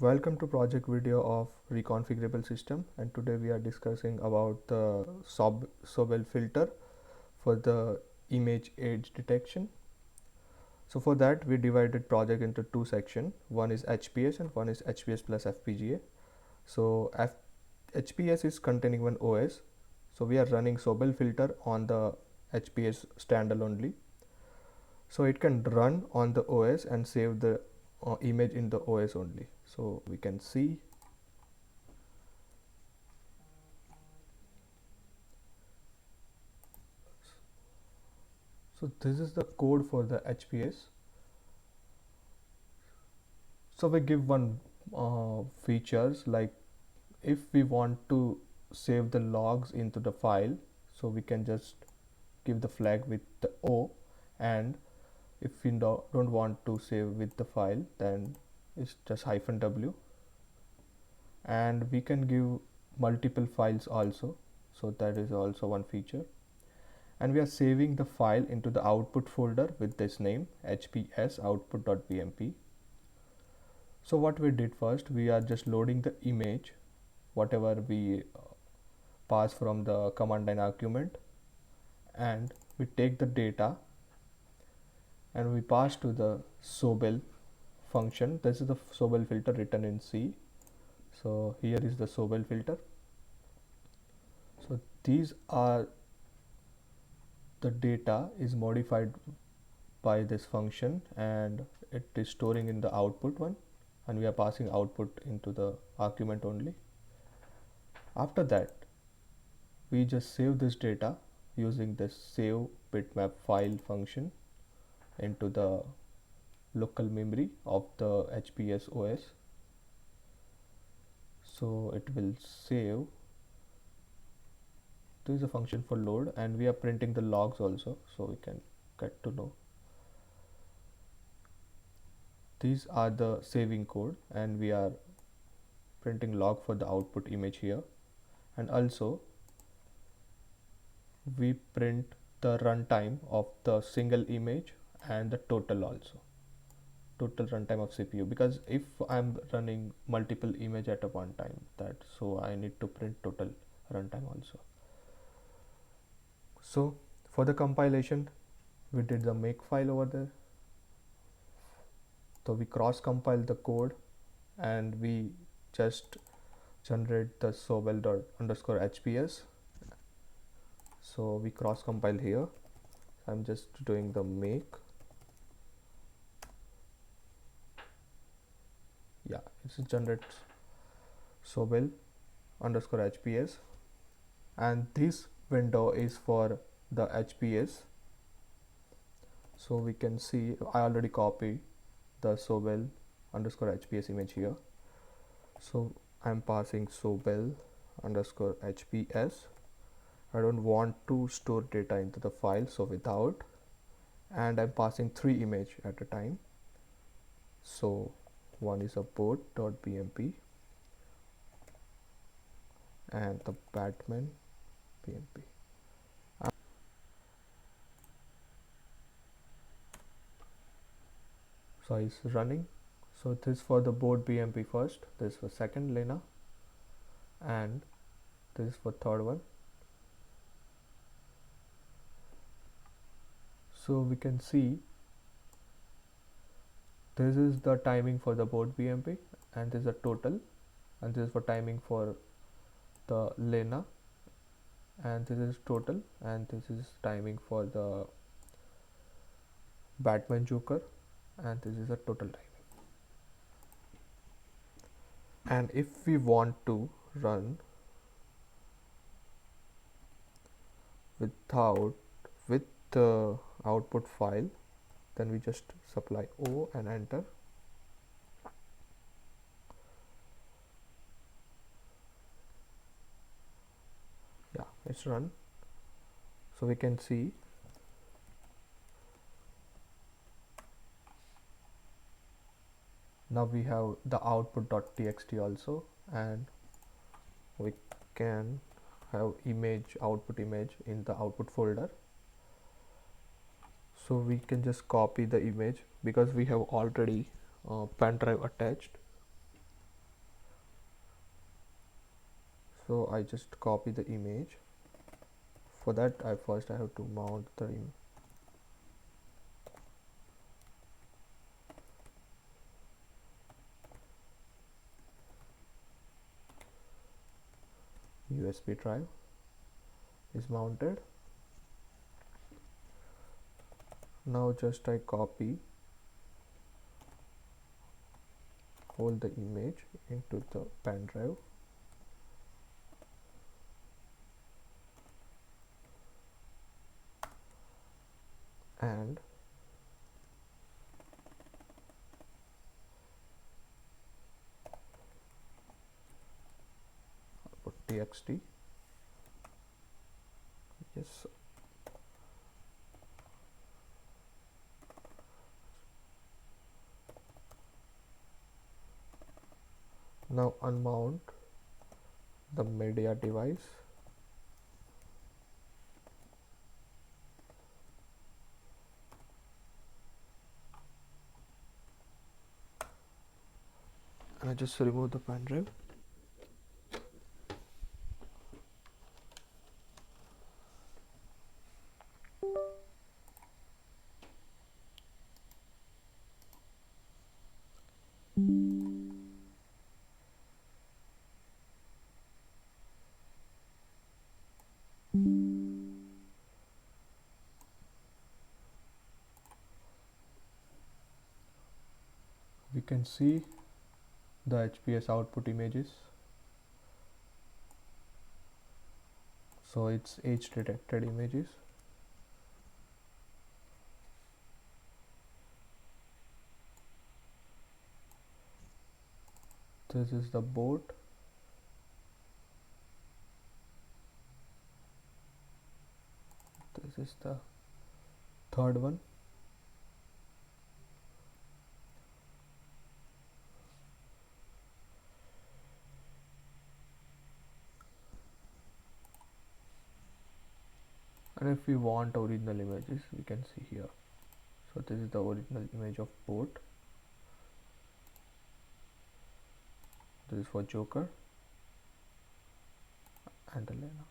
Welcome to project video of Reconfigurable system, and today we are discussing about the Sobel filter for the image edge detection. So for that we divided project into two sections. One is HPS and one is HPS plus FPGA. So HPS is containing one OS. So we are running Sobel filter on the HPS standalone. So it can run on the OS and save the image in the OS only. So we can see so this is the code for the HPS. So we give one features like if we want to save the logs into the file, so we can just give the flag with the O, and if we don't want to save with the file, then it's just -w, and we can give multiple files also, so that is also one feature. And we are saving the file into the output folder with this name hps output.bmp. So what we did first, we are just loading the image whatever we pass from the command line argument, and we take the data and we pass to the Sobel function. This is the Sobel filter written in C. So here is the Sobel filter. So these are the data is modified by this function, and it is storing in the output one, and we are passing output into the argument only. After that we just save this data using this save bitmap file function into the local memory of the HPS OS. So it will save. There is a function for load, and we are printing the logs also, so we can get to know. These are the saving code, and we are printing log for the output image here, and also we print the runtime of the single image and the total also, total runtime of CPU, because if I'm running multiple image at a one time, that so I need to print total runtime also. So for the compilation we did the make file over there. So we cross compile the code and we just generate the Sobel._HPS. So we cross compile here. I'm just doing the make. Yeah, it's generates Sobel_HPS, and this window is for the HPS. So we can see I already copied the Sobel_HPS image here. So I'm passing Sobel_HPS. I don't want to store data into the file, so without, and I'm passing 3 images at a time. So one is a board.bmp and the Batman bmp. So it's running. So this for the board BMP first, this for second Lena, and this is for third one. So we can see this is the timing for the board BMP, and this is a total, and this is for timing for the Lena, and this is total, and this is timing for the Batman Joker, and this is a total timing. And if we want to run without with the output file, then we just supply O and enter. Yeah, it's run. So we can see now we have the output.txt also, and we can have image output image in the output folder. So we can just copy the image because we have already pen drive attached. So I just copy the image. For that I have to mount the USB drive is mounted. Now just I copy all the image into the pen drive. And put txt. Yes. Now unmount the media device. And I just remove the pen drive. We can see the HPS output images. So it's age detected images. This is the board. This is the third one. And if we want original images, we can see here. So this is the original image of board. This is for Joker and Elena.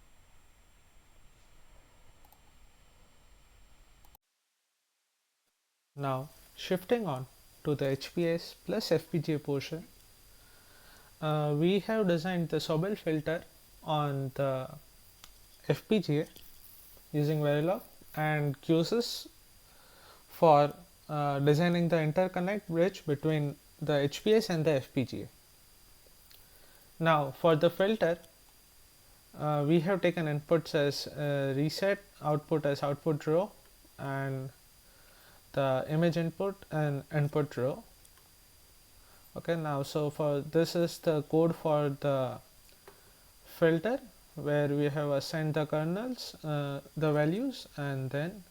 Now shifting on to the HPS plus FPGA portion, we have designed the Sobel filter on the FPGA using Verilog and QSys for designing the interconnect bridge between the HPS and the FPGA. Now for the filter, we have taken inputs as reset, output as output row, and the image input and input row. Okay, now so for this is the code for the filter where we have assigned the kernels the values, and then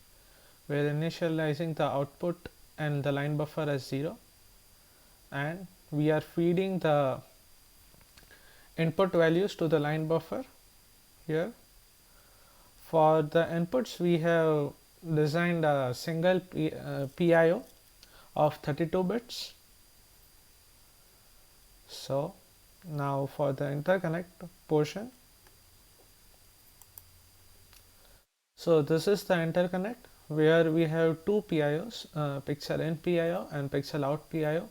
we're initializing the output and the line buffer as 0, and we are feeding the input values to the line buffer here. For the inputs, we have designed a single PIO of 32 bits. So now for the interconnect portion, so this is the interconnect where we have two PIOs, pixel in PIO and pixel out PIO.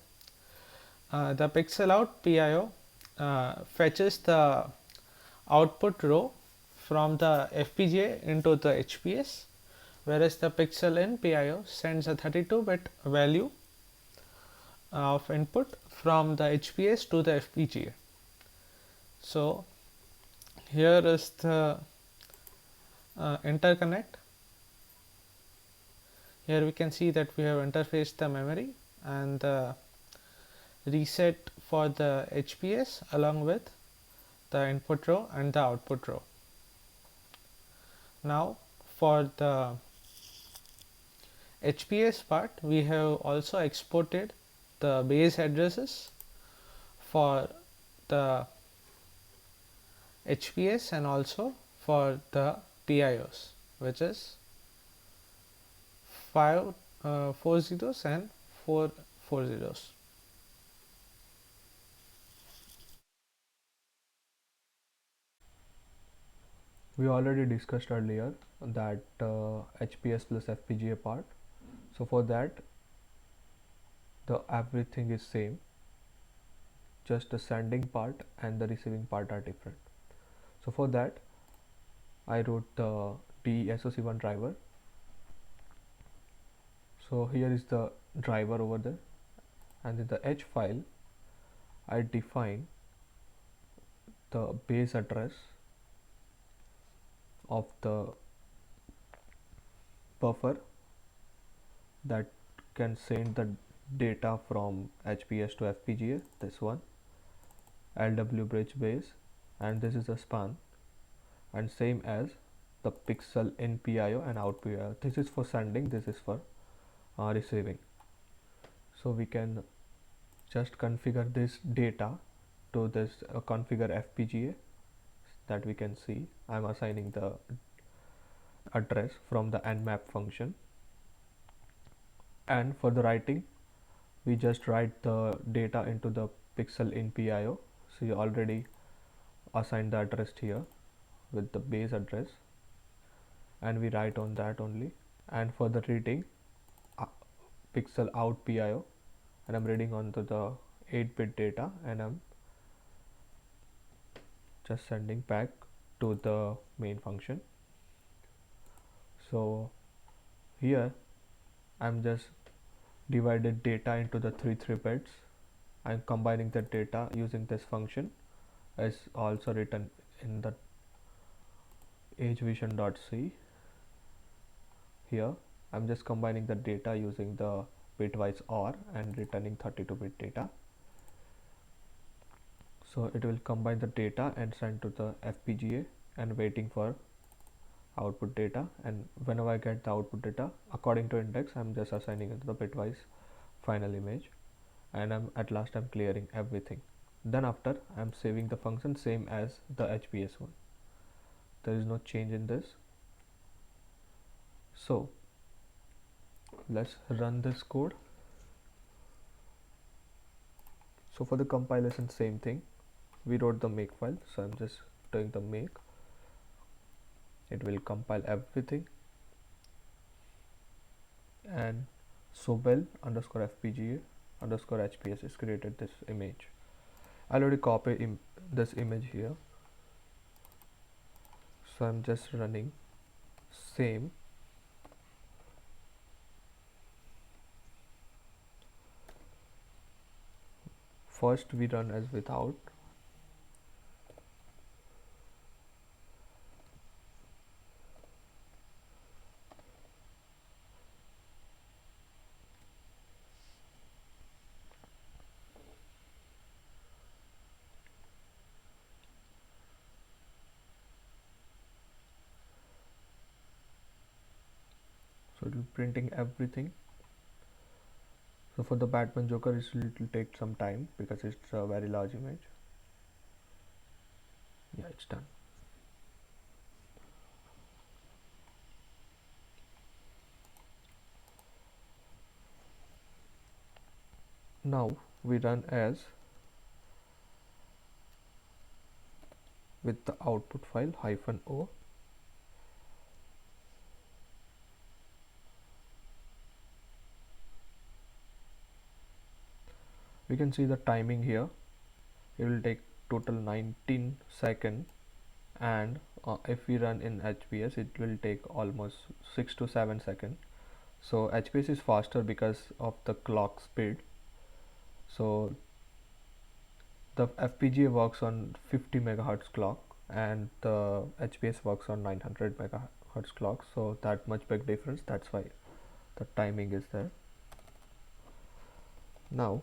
The pixel out PIO fetches the output row from the FPGA into the HPS, whereas the pixel in PIO sends a 32-bit value of input from the HPS to the FPGA. So here is the interconnect. Here we can see that we have interfaced the memory and the reset for the HPS along with the input row and the output row. Now for the HPS part, we have also exported the base addresses for the HPS and also for the PIOs, which is 5 4 zeros and 4 4 zeros. We already discussed earlier that HPS plus FPGA part. So for that, the everything is same, just the sending part and the receiving part are different. So for that, I wrote the DE1-SoC driver. So here is the driver over there, and in the H file I define the base address of the buffer that can send the data from HPS to FPGA, this one, LW bridge base, and this is a span, and same as the pixel in PIO and out PIO. This is for sending, this is for receiving. So we can just configure this data to this configure FPGA that we can see. I'm assigning the address from the nmap function, and for the writing we just write the data into the pixel in PIO. So you already assigned the address here with the base address, and we write on that only. And for the reading, pixel out PIO, and I'm reading onto the 8-bit data, and I'm just sending back to the main function. So here I'm just divided data into the 3 bits. I'm combining the data using this function as also written in the EdgeVision.c. Here I'm just combining the data using the bitwise OR and returning 32-bit data. So it will combine the data and send to the FPGA and waiting for output data, and whenever I get the output data according to index, I'm just assigning it to the bitwise final image, and at last I'm clearing everything. Then after I'm saving the function same as the HPS one. There is no change in this. So let's run this code. So for the compilation, same thing, we wrote the make file, so I'm just doing the make. It will compile everything, and Sobel underscore FPGA underscore HPS is created this image. I already copied this image here, so I'm just running same. First we run as without, so it will printing everything. So for the Batman Joker, it will take some time because it's a very large image. Yeah, it's done. Now we run as with the output file -o. We can see the timing here. It will take total 19 seconds, and if we run in HPS, it will take almost 6 to 7 seconds. So HPS is faster because of the clock speed. So the FPGA works on 50 megahertz clock and the HPS works on 900 megahertz clock, so that much big difference, that's why the timing is there. Now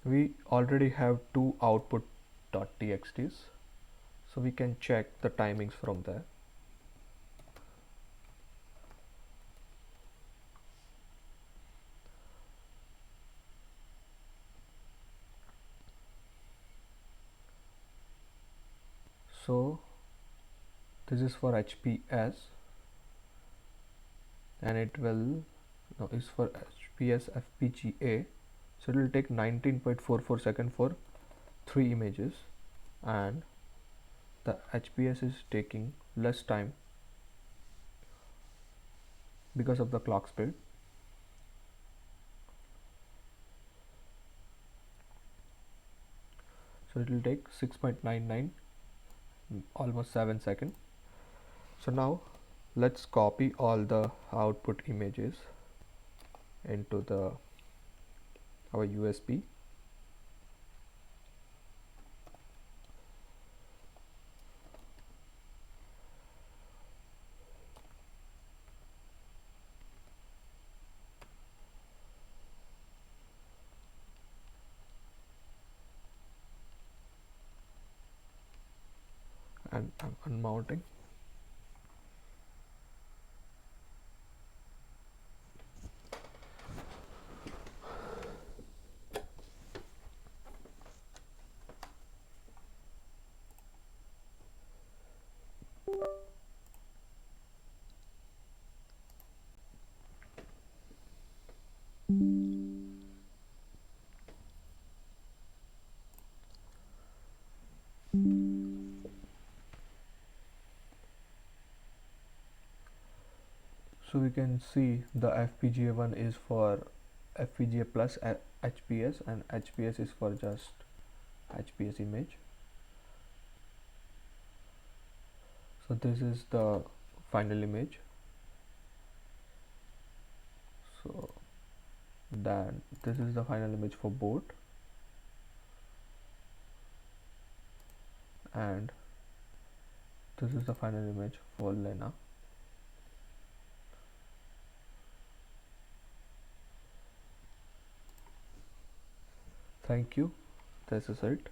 we already have two output.txts, so we can check the timings from there. So this is for HPS, and it will now is for HPS FPGA, so it will take 19.44 seconds for 3 images, and the HPS is taking less time because of the clock speed. So it will take 6.99, almost 7 seconds. So now let's copy all the output images into our USB. And I'm unmounting. So we can see the FPGA one is for FPGA plus HPS, and HPS is for just HPS image. So this is the final image. So then this is the final image for boat, and this is the final image for Lena. Thank you. This is it.